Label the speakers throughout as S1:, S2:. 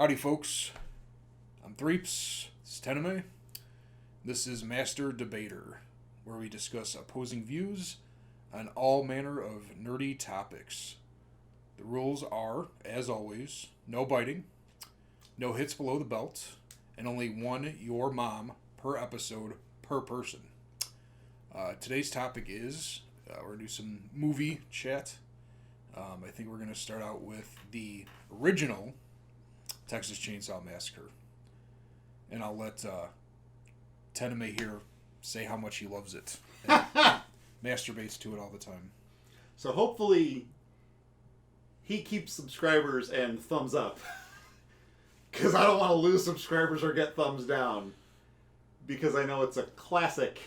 S1: Howdy, folks. I'm Threeps. This is TENIME. This is Master Debater, where we discuss opposing views on all manner of nerdy topics. The rules are, as always, no biting, no hits below the belt, and only one your mom per episode per person. Today's topic is, we're going to do some movie chat. I think we're going to start out with the original Texas Chainsaw Massacre. And I'll let Teneme here say how much he loves it. And masturbates to it all the time.
S2: So hopefully he keeps subscribers and thumbs up. Because I don't want to lose subscribers or get thumbs down. Because I know it's a classic.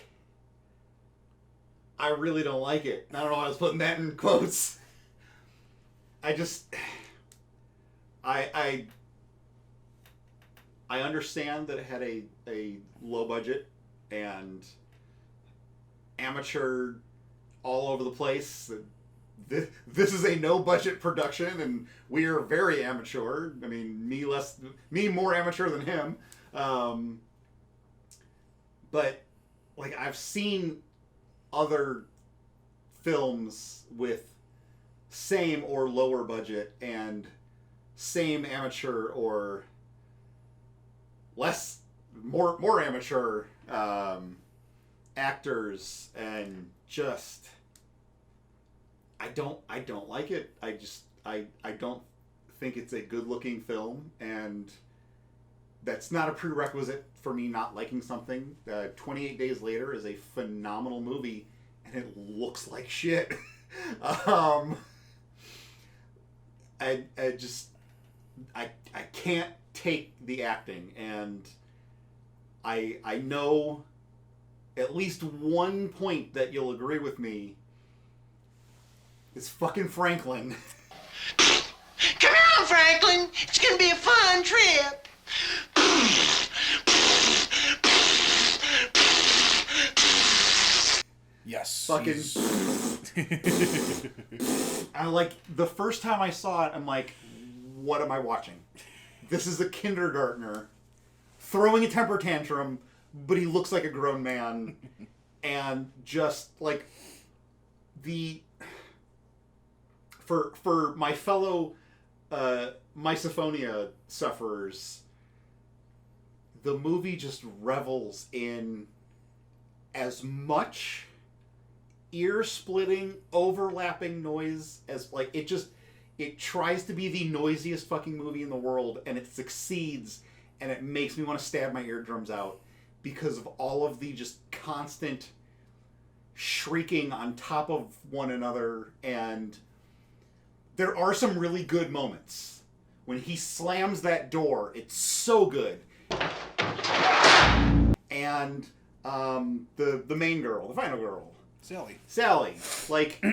S2: I really don't like it. I don't know why I was putting that in quotes. I understand that it had a low budget and amateur all over the place. This is a no budget production, and we are very amateur. I mean, me more amateur than him. But like I've seen other films with same or lower budget and same amateur or more amateur actors, and just I don't like it. I don't think it's a good looking film, and that's not a prerequisite for me not liking something. 28 Days Later is a phenomenal movie, and it looks like shit. I can't take the acting, and I know at least one point that you'll agree with me is fucking Franklin.
S3: Come on, Franklin. It's gonna be a fun trip.
S1: Yes.
S2: Fucking. I like the first time I saw it, I'm like, what am I watching? This is a kindergartner throwing a temper tantrum, but he looks like a grown man, and just like for my fellow misophonia sufferers, the movie just revels in as much ear-splitting, overlapping noise as like it tries to be the noisiest fucking movie in the world, and it succeeds, and it makes me want to stab my eardrums out because of all of the just constant shrieking on top of one another. And there are some really good moments. When he slams that door, it's so good. And the main girl, the final girl, Sally, like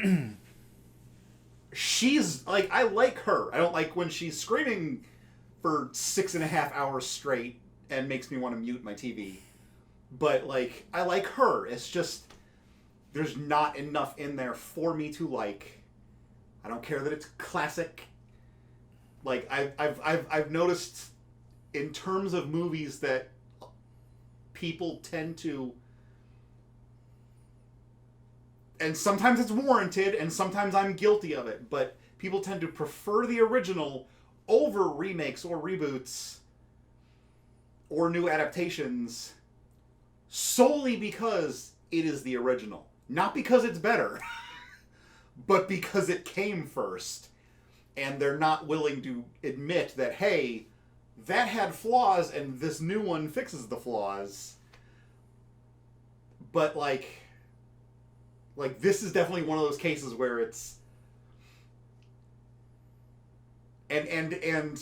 S2: she's like, I like her. I don't like when she's screaming for 6.5 hours straight and makes me want to mute my TV. But like, I like her. It's just there's not enough in there for me to like. I don't care that it's classic. Like I've noticed in terms of movies that people tend to, and sometimes it's warranted, and sometimes I'm guilty of it, but people tend to prefer the original over remakes or reboots or new adaptations solely because it is the original. Not because it's better, but because it came first. And they're not willing to admit that, hey, that had flaws and this new one fixes the flaws. But like this is definitely one of those cases where it's and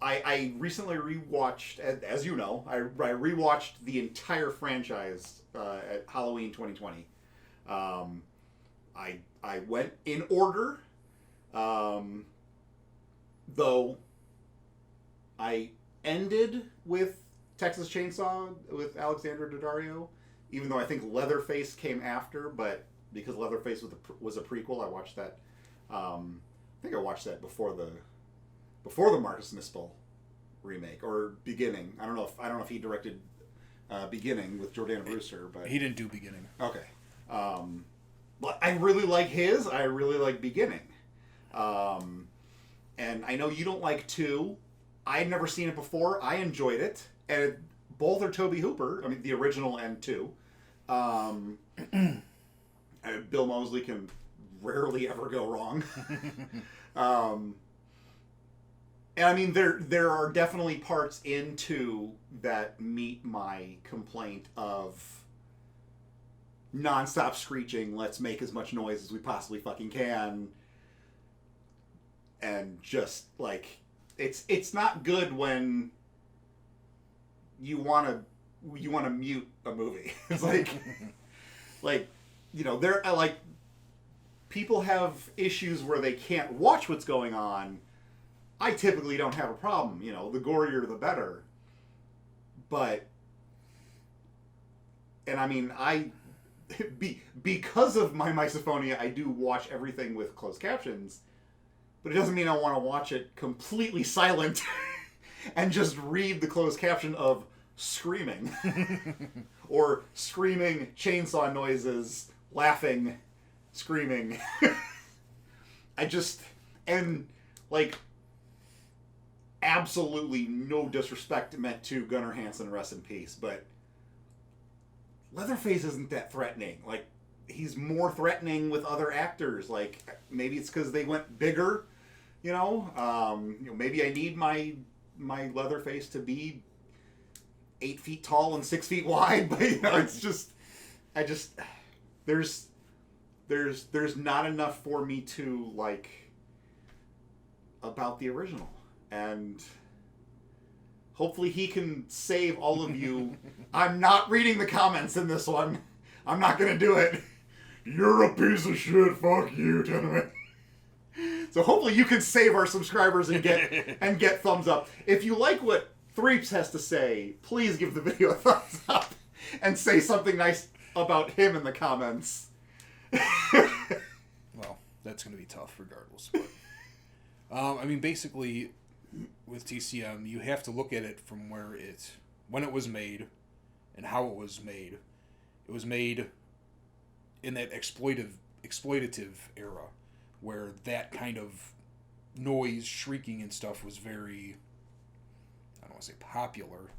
S2: I recently rewatched, as you know, I rewatched the entire franchise at Halloween 2020. I went in order, though I ended with Texas Chainsaw with Alexandra Daddario, even though I think Leatherface came after, but because Leatherface was a prequel, I watched that. I think I watched that before before the Marcus Nispel remake or Beginning. I don't know if he directed Beginning with Jordana Brewster, but
S1: he didn't do Beginning.
S2: Okay. But I really like his. I really like Beginning. And I know you don't like 2. I had never seen it before. I enjoyed it. And both are Tobe Hooper. I mean, the original and 2. Bill Moseley can rarely ever go wrong. And I mean, there are definitely parts in 2 that meet my complaint of nonstop screeching, let's make as much noise as we possibly fucking can. And just, like, it's not good when you want to mute a movie. It's like, you know, people have issues where they can't watch what's going on. I typically don't have a problem. You know, the gorier the better. But, and I mean, because of my misophonia, I do watch everything with closed captions. But it doesn't mean I want to watch it completely silent and just read the closed caption of screaming. Or screaming, chainsaw noises, laughing, screaming. And, like, absolutely no disrespect meant to Gunnar Hansen, rest in peace, but Leatherface isn't that threatening. Like, he's more threatening with other actors. Like, maybe it's because they went bigger, you know? Maybe I need my Leatherface to be 8 feet tall and 6 feet wide, but, you know, it's just, there's not enough for me to like about the original. And hopefully he can save all of you. I'm not reading the comments in this one. I'm not going to do it. You're a piece of shit. Fuck you, TENIME. So hopefully you can save our subscribers and get thumbs up. If you like what Threeps has to say, please give the video a thumbs up and say something nice about him in the comments.
S1: Well, that's going to be tough regardless. But, I mean, basically, with TCM, you have to look at it from when it was made and how it was made. It was made in that exploitative era where that kind of noise, shrieking and stuff was very, I don't want to say popular,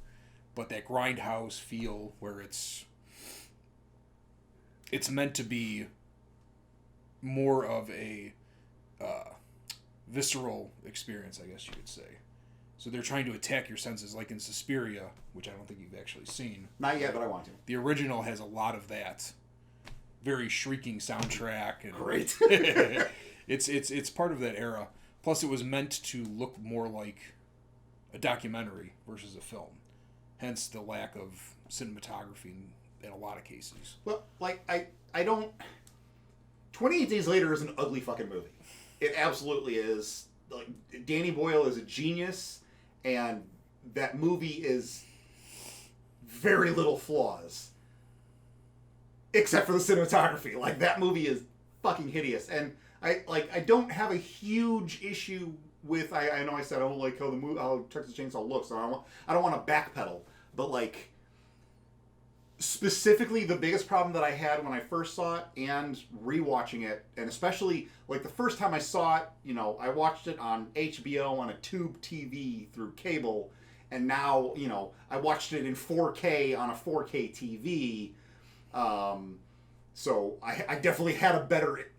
S1: but that grindhouse feel where it's meant to be more of a visceral experience, I guess you could say. So they're trying to attack your senses, like in Suspiria, which I don't think you've actually seen.
S2: Not yet, but I want to.
S1: The original has a lot of that very shrieking soundtrack. And
S2: great.
S1: It's part of that era. Plus, it was meant to look more like a documentary versus a film. Hence the lack of cinematography in a lot of cases.
S2: Well, like, I don't... 28 Days Later is an ugly fucking movie. It absolutely is. Like, Danny Boyle is a genius, and that movie is very little flaws. Except for the cinematography. Like, that movie is fucking hideous. And I don't have a huge issue with... I know I said I don't like how Texas Chainsaw looks, so I don't want to backpedal. But, like, specifically the biggest problem that I had when I first saw it and rewatching it, and especially, like, the first time I saw it, you know, I watched it on HBO on a tube TV through cable, and now, you know, I watched it in 4K on a 4K TV. So I definitely had a better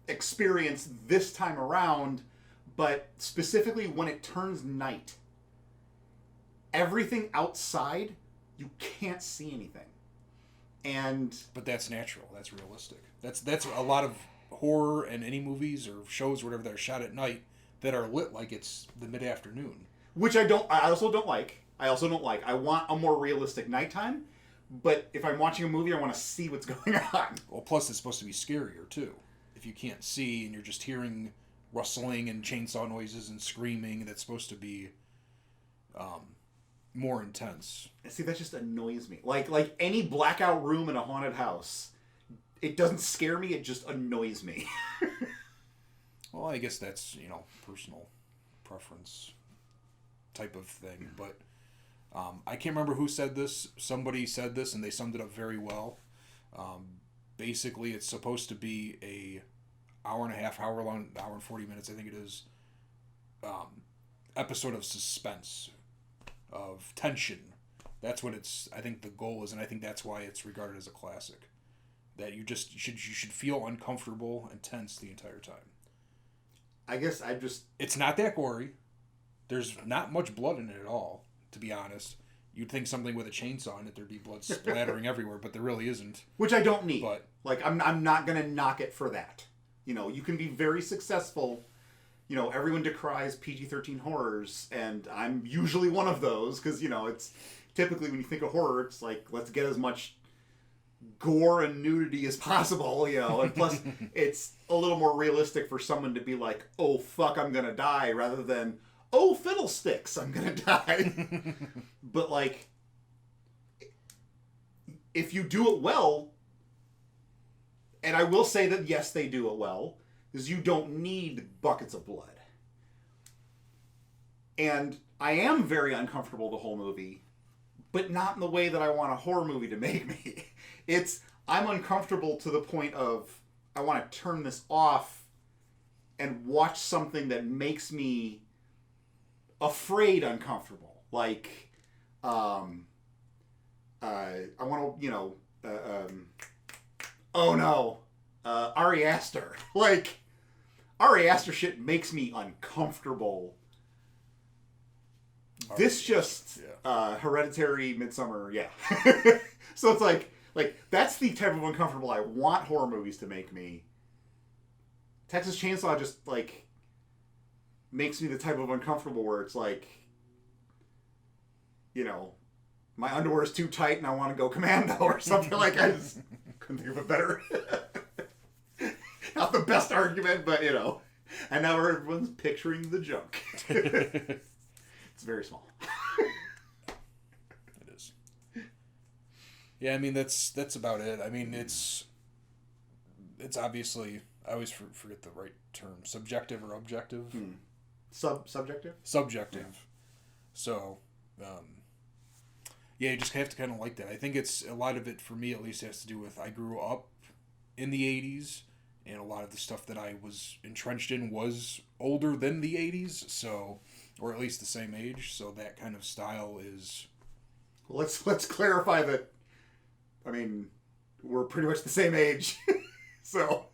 S2: experience this time around, but specifically when it turns night, everything outside, you can't see anything.
S1: But that's natural. That's realistic. That's a lot of horror and any movies or shows, whatever, that are shot at night that are lit like it's the mid-afternoon.
S2: Which I also don't like. I want a more realistic nighttime. But if I'm watching a movie, I want to see what's going on.
S1: Well, plus it's supposed to be scarier too. If you can't see and you're just hearing rustling and chainsaw noises and screaming, that's supposed to be more intense.
S2: See, that just annoys me. Like any blackout room in a haunted house, it doesn't scare me, it just annoys me.
S1: Well, I guess that's, you know, personal preference. type of thing. But I can't remember who said this. Somebody said this, and they summed it up very well. Basically, it's supposed to be a hour and a half, hour long, hour and 40 minutes, I think it is, episode of suspense, of tension. That's what I think the goal is, and I think that's why it's regarded as a classic. That you should feel uncomfortable and tense the entire time.
S2: I guess
S1: It's not that gory. There's not much blood in it at all, to be honest. You'd think something with a chainsaw in it, there'd be blood splattering everywhere, but there really isn't.
S2: Which I don't need.
S1: But
S2: like, I'm not gonna knock it for that. You know, you can be very successful. You know, everyone decries PG-13 horrors, and I'm usually one of those, because, you know, it's typically when you think of horror, it's like, let's get as much gore and nudity as possible, you know, and plus it's a little more realistic for someone to be like, oh fuck, I'm gonna die, rather than, oh fiddlesticks, I'm gonna die. But like, if you do it well, and I will say that yes, they do it well, is you don't need buckets of blood. And I am very uncomfortable the whole movie, but not in the way that I want a horror movie to make me. I'm uncomfortable to the point of, I want to turn this off and watch something that makes me afraid uncomfortable. Like, I want to, you know, oh no, Ari Aster. Like, Ari Aster shit makes me uncomfortable. This just, Hereditary, Midsummer, yeah. So it's like, that's the type of uncomfortable I want horror movies to make me. Texas Chainsaw just, like, makes me the type of uncomfortable where it's like, you know, my underwear is too tight and I want to go commando or something. Like, I just couldn't think of a better. Not the best argument, but, you know. And now everyone's picturing the junk. It's very small.
S1: It is. Yeah, I mean, that's about it. I mean, it's obviously, I always forget the right term, subjective or objective?
S2: Subjective?
S1: Subjective.
S2: Yeah.
S1: So, yeah, you just have to kind of like that. I think it's, a lot of it, for me at least, has to do with, I grew up in the 80s, and a lot of the stuff that I was entrenched in was older than the 80s, so, or at least the same age, so that kind of style is...
S2: Well, let's clarify that, I mean, we're pretty much the same age, so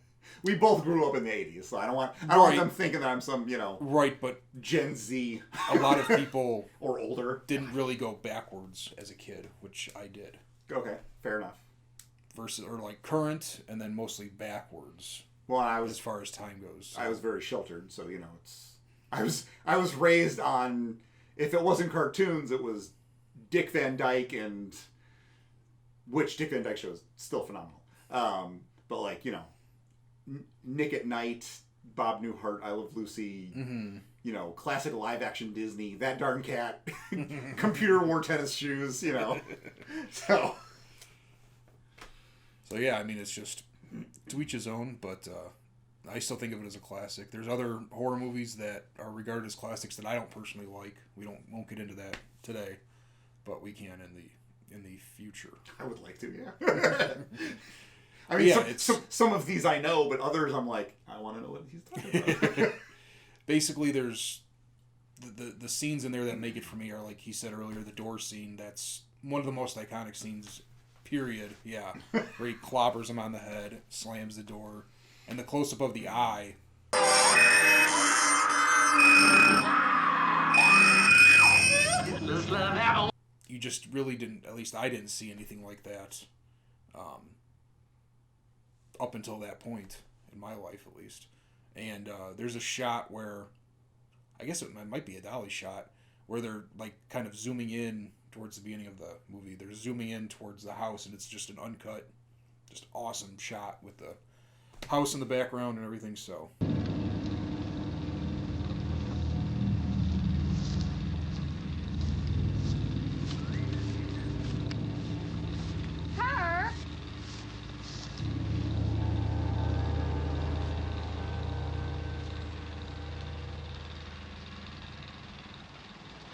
S2: we both grew up in the 80s, so I don't want them thinking that I'm some, you know...
S1: Right, but...
S2: Gen Z.
S1: A lot of people...
S2: or older.
S1: Didn't really go backwards as a kid, which I did.
S2: Okay, fair enough.
S1: Versus, or like current, and then mostly backwards.
S2: Well,
S1: as far as time goes. So.
S2: I was very sheltered, so, you know, I was raised on, if it wasn't cartoons, it was Dick Van Dyke, and which Dick Van Dyke show is still phenomenal. But like, you know, Nick at Night, Bob Newhart, I Love Lucy, you know, classic live action Disney, That Darn Cat, Computer Wore Tennis Shoes, you know.
S1: So yeah, I mean, it's just to each his own, but I still think of it as a classic. There's other horror movies that are regarded as classics that I don't personally like. We won't get into that today, but we can in the future.
S2: I would like to, yeah. I mean, yeah, some of these I know, but others I'm like, I want to know what he's talking about.
S1: Basically, there's the scenes in there that make it for me are, like he said earlier, the door scene. That's one of the most iconic scenes, period. Yeah, where he clobbers him on the head, slams the door, and the close-up of the eye. You just really didn't, at least I didn't see anything like that up until that point in my life, at least. And there's a shot where, I guess it might be a dolly shot, where they're like kind of zooming in towards the beginning of the movie. They're zooming in towards the house, and it's just an uncut, just awesome shot with the house in the background and everything, so...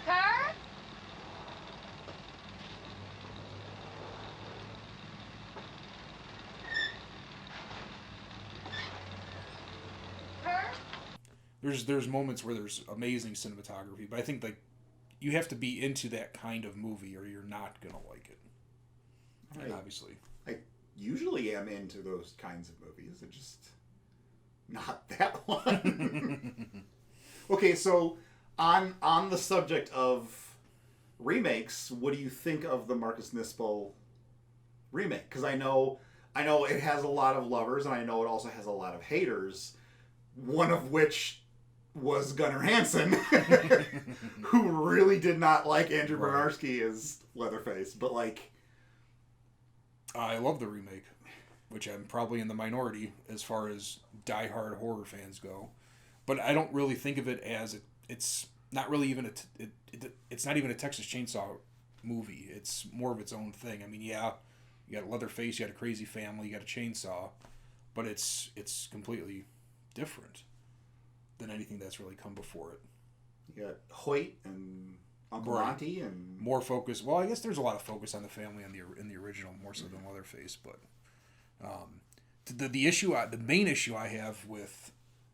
S4: Her?
S1: there's moments where there's amazing cinematography, but I think like you have to be into that kind of movie or you're not gonna like it. And obviously,
S2: I usually am into those kinds of movies. It just not that one. Okay, so on the subject of remakes, what do you think of the Marcus Nispel remake? Because I know it has a lot of lovers, and I know it also has a lot of haters. One of which was Gunnar Hansen, who really did not like Andrew Bernarski as Leatherface. But like,
S1: I love the remake, which I'm probably in the minority as far as diehard horror fans go. But I don't really think of it as it's not really even it's not even a Texas Chainsaw movie. It's more of its own thing. I mean, yeah, you got Leatherface, you got a crazy family, you got a chainsaw, but it's completely different than anything that's really come before it.
S2: You got Hoyt and Uncle Monty and
S1: more focus. Well, I guess there's a lot of focus on the family in the original, more so than Leatherface. But the main issue I have with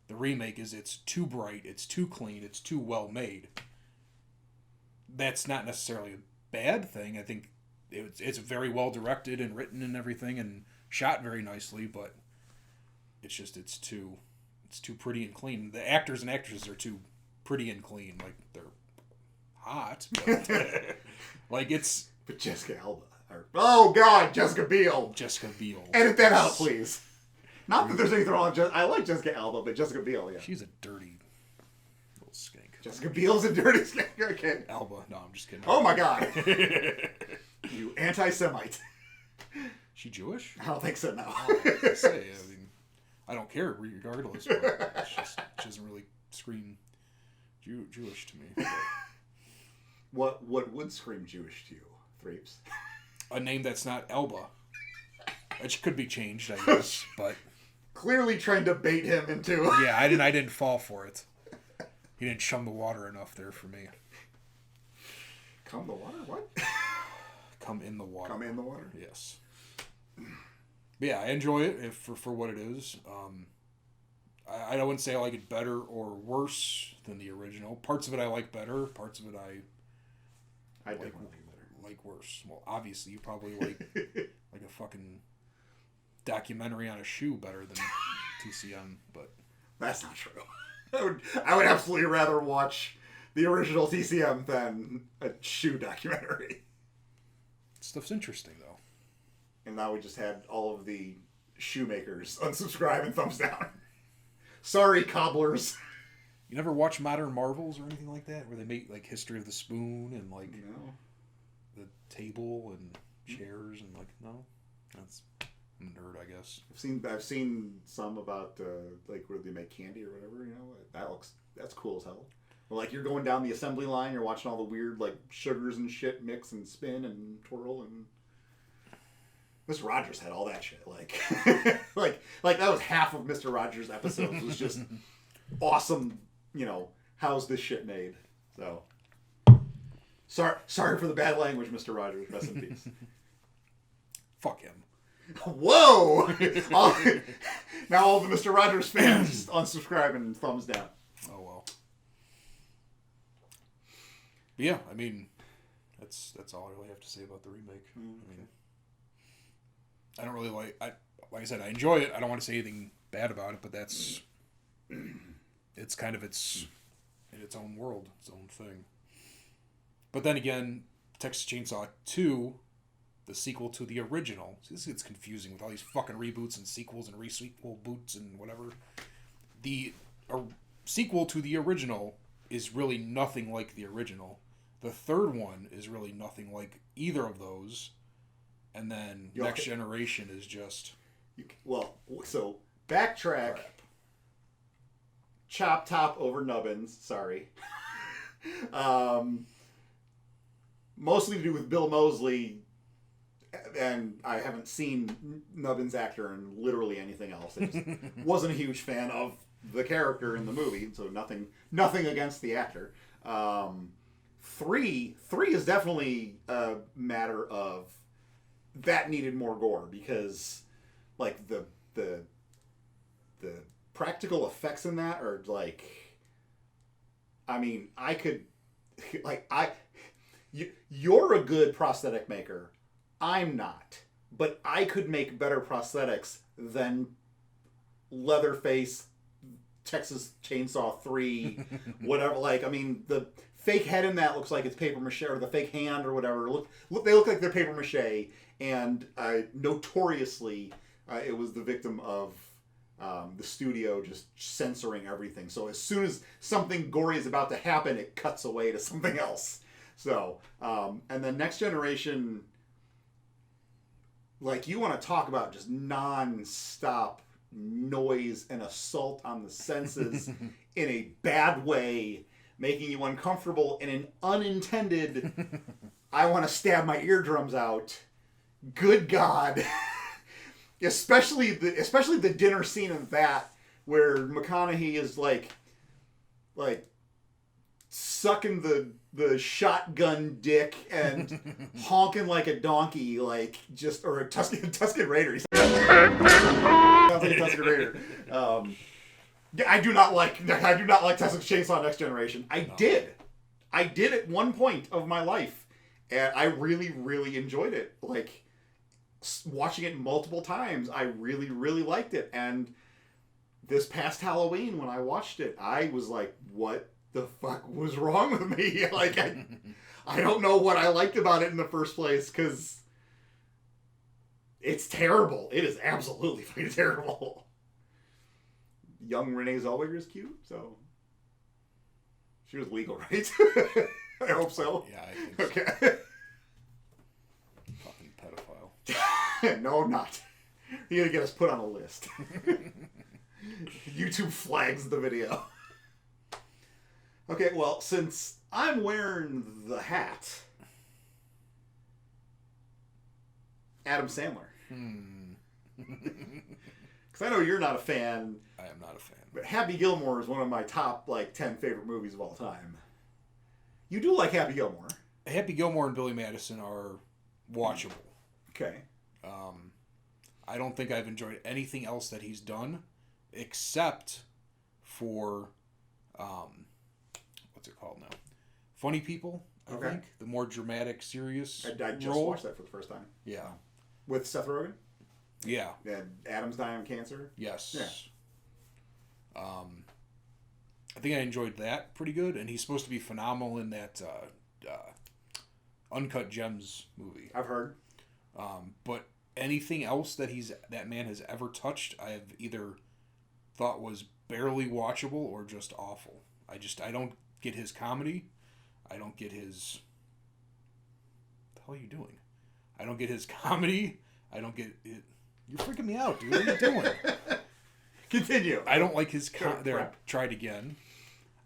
S1: the remake is it's too bright, it's too clean, it's too well made. That's not necessarily a bad thing. I think it's very well directed and written and everything and shot very nicely, but it's just it's too pretty and clean. The actors and actresses are too pretty and clean. Like they're hot, but like it's.
S2: But Jessica Alba. Oh God, Jessica Biel.
S1: Jessica Biel.
S2: Edit that out, please. Not that there's anything wrong with I like Jessica Alba, but Jessica Biel, yeah.
S1: She's a dirty little skink.
S2: Jessica Biel's a dirty skink. Okay.
S1: Alba. No, I'm just kidding.
S2: Oh my God. You anti-Semite.
S1: She Jewish?
S2: I don't think so, no.
S1: I say, I mean, I don't care regardless, but she doesn't really scream Jewish to me. But.
S2: What would scream Jewish to you, Threeps?
S1: A name that's not Elba. Which could be changed, I guess, but
S2: clearly trying to bait him into.
S1: Yeah, I didn't fall for it. He didn't chum the water enough there for me.
S2: Come the water? What?
S1: Come in the water.
S2: Come in the water?
S1: Yes. But yeah, I enjoy it for what it is. I wouldn't say I like it better or worse than the original. Parts of it I like better. Parts of it I like worse. Well, obviously you probably like a fucking documentary on a shoe better than TCM, but
S2: that's not true. I would absolutely rather watch the original TCM than a shoe documentary.
S1: Stuff's interesting though.
S2: And now we just had all of the shoemakers unsubscribe and thumbs down. Sorry, cobblers.
S1: You never watch Modern Marvels or anything like that, where they make like History of the Spoon and like the table and chairs and like that's I'm a nerd, I guess.
S2: I've seen some about like where they make candy or whatever. You know, that's cool as hell. Like you're going down the assembly line, you're watching all the weird like sugars and shit mix and spin and twirl and. Mr. Rogers had all that shit. Like, like that was half of Mr. Rogers' episodes was just awesome. You know, how's this shit made? So, sorry for the bad language, Mr. Rogers. Rest in peace.
S1: Fuck him.
S2: Whoa! Now all the Mr. Rogers fans just unsubscribe and thumbs down.
S1: Oh well. But yeah, I mean, that's all I really have to say about the remake. I mean. I don't really like I said, I enjoy it. I don't want to say anything bad about it, but it's kind of in its own world, its own thing. But then again, Texas Chainsaw 2, the sequel to the original. See, this gets confusing with all these fucking reboots and sequels and re-sequel boots and whatever. The sequel to the original is really nothing like the original. The third one is really nothing like either of those. And then Next Generation is just...
S2: so backtrack.
S1: Crap.
S2: Chop top over Nubbins. Sorry. Mostly to do with Bill Moseley. And I haven't seen Nubbins actor in literally anything else. I just wasn't a huge fan of the character in the movie. So nothing against the actor. 3 is definitely a matter of... that needed more gore because like the practical effects in that are like I mean, I could, you're a good prosthetic maker. I'm not. But I could make better prosthetics than Leatherface, Texas Chainsaw 3, whatever. Like, I mean, the fake head in that looks like it's paper mache, or the fake hand or whatever. They look like they're paper mache, and notoriously, it was the victim of the studio just censoring everything. So as soon as something gory is about to happen, it cuts away to something else. So, and then Next Generation, like, you want to talk about just non-stop noise and assault on the senses in a bad way, making you uncomfortable in an unintended, I want to stab my eardrums out. Good God. Especially the dinner scene of that, where McConaughey is like sucking the shotgun dick and honking like a donkey, like just, or a Tusken Raider. Sounds like a Tusken Raider. I do not like Texas Chainsaw Next Generation. I did at one point of my life, and I really, really enjoyed it. Like, watching it multiple times, I really, really liked it. And this past Halloween, when I watched it, I was like, what the fuck was wrong with me? Like, I don't know what I liked about it in the first place, because it's terrible. It is absolutely fucking terrible. Young Renee Zellweger is cute, so she was legal, right? I hope so.
S1: Yeah, I think so.
S2: Okay.
S1: Fucking pedophile.
S2: No, I'm not. You're gonna get us put on a list. YouTube flags the video. Okay, well, since I'm wearing the hat, Adam Sandler. Because I know you're not a fan.
S1: I am not a fan.
S2: But Happy Gilmore is one of my top, 10 favorite movies of all time. You do like Happy Gilmore.
S1: Happy Gilmore and Billy Madison are watchable.
S2: Okay.
S1: I don't think I've enjoyed anything else that he's done, except for, what's it called now? Funny People, I think. The more dramatic, serious
S2: I just
S1: role.
S2: watched that for the first time.
S1: Yeah.
S2: With Seth Rogen?
S1: Yeah.
S2: Adam's dying of cancer?
S1: Yes.
S2: Yeah.
S1: I think I enjoyed that pretty good, and he's supposed to be phenomenal in that Uncut Gems movie.
S2: I've heard.
S1: But anything else that man has ever touched, I have either thought was barely watchable or just awful. I don't get his comedy. I don't get his... What the hell are you doing? I don't get his comedy. I don't get it. You're freaking me out, dude. What are you doing?
S2: Continue.
S1: I don't like his... There, tried again.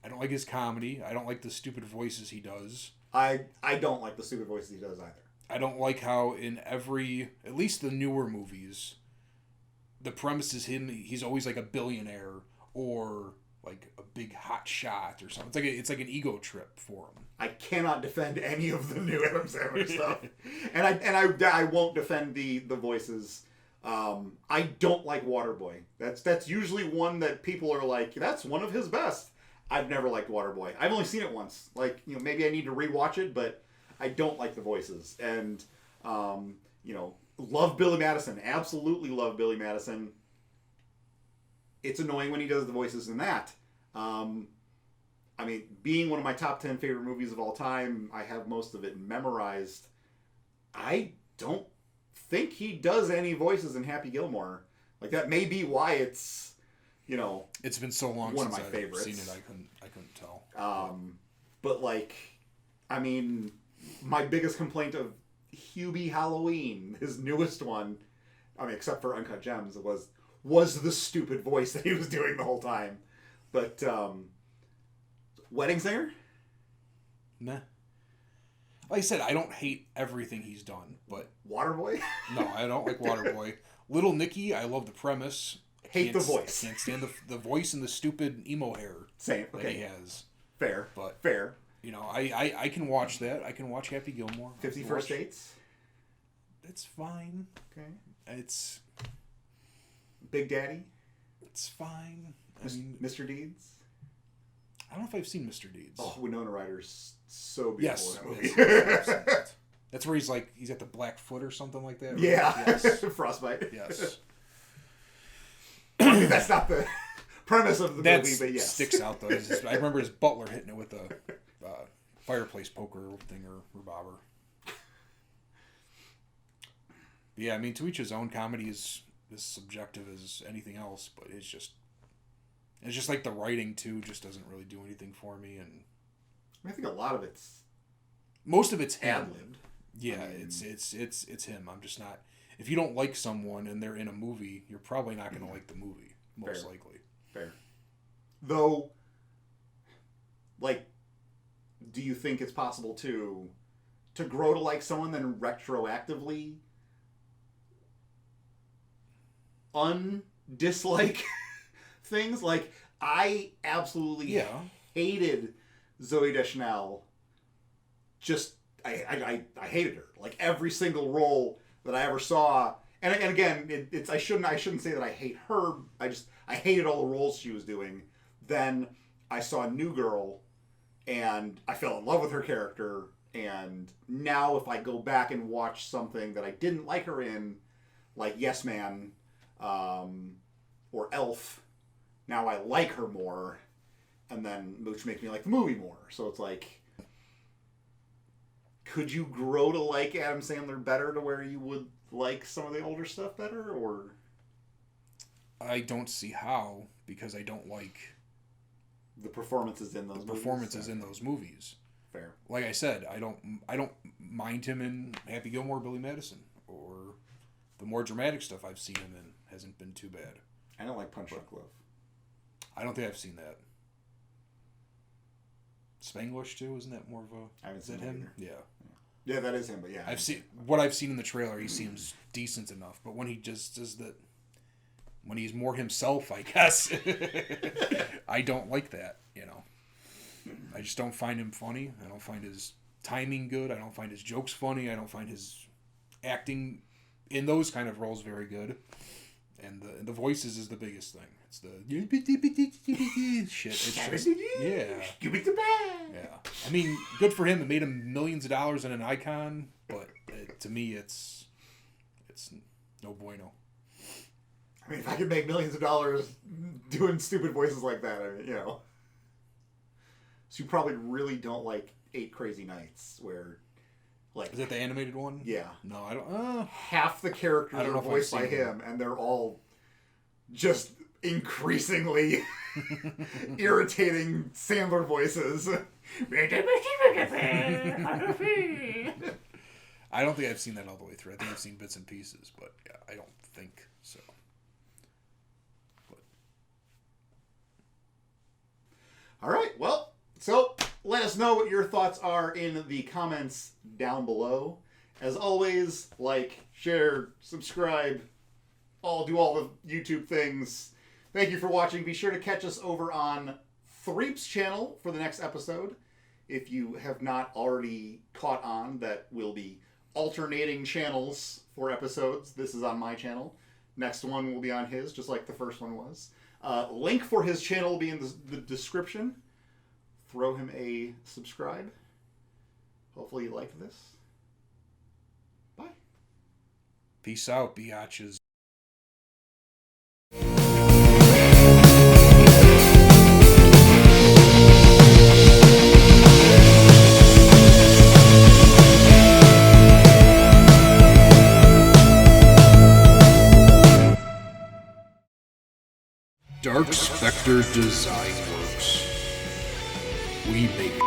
S1: I don't like his comedy. I don't like the stupid voices he does.
S2: I don't like the stupid voices he does either.
S1: I don't like how in every... At least the newer movies, the premise is he's always like a billionaire or like a big hot shot or something. It's like an ego trip for him.
S2: I cannot defend any of the new Adam Sandler stuff, and I won't defend the voices. I don't like Waterboy. That's usually one that people are like, that's one of his best. I've never liked Waterboy. I've only seen it once. Maybe I need to rewatch it, but I don't like the voices. And love Billy Madison. Absolutely love Billy Madison. It's annoying when he does the voices in that. Being one of my top 10 favorite movies of all time, I have most of it memorized. I don't think he does any voices in Happy Gilmore. That may be why it's,
S1: it's been so long
S2: one
S1: since
S2: of my
S1: I've
S2: favorites.
S1: seen it. I couldn't tell.
S2: But my biggest complaint of Hubie Halloween, his newest one, except for Uncut Gems, was the stupid voice that he was doing the whole time. But Wedding Singer?
S1: Nah. Like I said, I don't hate everything he's done, but...
S2: Waterboy?
S1: No, I don't like Waterboy. Little Nicky, I love the premise.
S2: Hate the voice.
S1: I can't stand the voice and the stupid emo hair
S2: Same.
S1: that
S2: Okay.
S1: he has.
S2: Fair.
S1: But
S2: fair.
S1: I can watch that. I can watch Happy Gilmore.
S2: 50 First Dates?
S1: It's fine.
S2: Okay.
S1: It's...
S2: Big Daddy?
S1: It's fine.
S2: Mr. Deeds?
S1: I don't know if I've seen Mr. Deeds.
S2: Oh, Winona Ryder's so beautiful
S1: yes,
S2: in that movie.
S1: yes, I've seen that. That's where he's got the black foot or something like that. Right?
S2: Yeah,
S1: Yes.
S2: Frostbite.
S1: Yes.
S2: I mean, that's not the premise of the
S1: That
S2: movie, but yes.
S1: sticks out though. I remember his butler hitting it with a fireplace poker thing or revolver. Yeah, I mean, to each his own. Comedy is as subjective as anything else, but it's just like the writing too just doesn't really do anything for me, and
S2: I think a lot of it's
S1: most of it's him.
S2: ad-libbed.
S1: Yeah,
S2: I mean,
S1: it's him. I'm just not. If you don't like someone and they're in a movie, you're probably not going to like the movie. Most
S2: Fair.
S1: likely.
S2: Fair. Though, like, do you think it's possible to grow to like someone then retroactively undislike things? Like, I absolutely hated Zooey Deschanel. Just I hated her. Like every single role that I ever saw, and again, I shouldn't say that I hate her. I hated all the roles she was doing. Then I saw New Girl, and I fell in love with her character. And now, if I go back and watch something that I didn't like her in, like Yes Man, or Elf, now I like her more, and then which makes me like the movie more. So it's like, could you grow to like Adam Sandler better to where you would like some of the older stuff better, or?
S1: I don't see how, because I don't like
S2: the performances in those movies. Fair.
S1: Like I said, I don't mind him in Happy Gilmore, Billy Madison, or the more dramatic stuff I've seen him in hasn't been too bad.
S2: I don't like Punch Drunk Love.
S1: I don't think I've seen that. Spanglish too, isn't that more of a?
S2: I haven't seen
S1: that him.
S2: Either.
S1: Yeah.
S2: Yeah, that is him. But yeah,
S1: I've seen in the trailer. He seems decent enough, but when he just does that, when he's more himself, I guess, I don't like that. You know, I just don't find him funny. I don't find his timing good. I don't find his jokes funny. I don't find his acting in those kind of roles very good. And the voices is the biggest thing. It's the shit. It's just, yeah. Yeah. I mean, good for him. It made him millions of dollars and an icon, but to me, it's no bueno.
S2: I mean, if I could make millions of dollars doing stupid voices like that, I mean, you know. So you probably really don't like 8 Crazy Nights, where, like...
S1: Is that the animated one?
S2: Yeah.
S1: No, I don't...
S2: half the characters are voiced by him, and they're all just increasingly irritating Sandler voices.
S1: I don't think I've seen that all the way through. I think I've seen bits and pieces, but yeah, I don't think so. But.
S2: All right, well, so let us know what your thoughts are in the comments down below. As always, like, share, subscribe, do all the YouTube things. Thank you for watching. Be sure to catch us over on Threeps Channel for the next episode. If you have not already caught on that we'll be alternating channels for episodes. This is on my channel. Next one will be on his, just like the first one was. Link for his channel will be in the description. Throw him a subscribe. Hopefully you liked this. Bye.
S1: Peace out, biatches. Dark Spectre Designworks. We make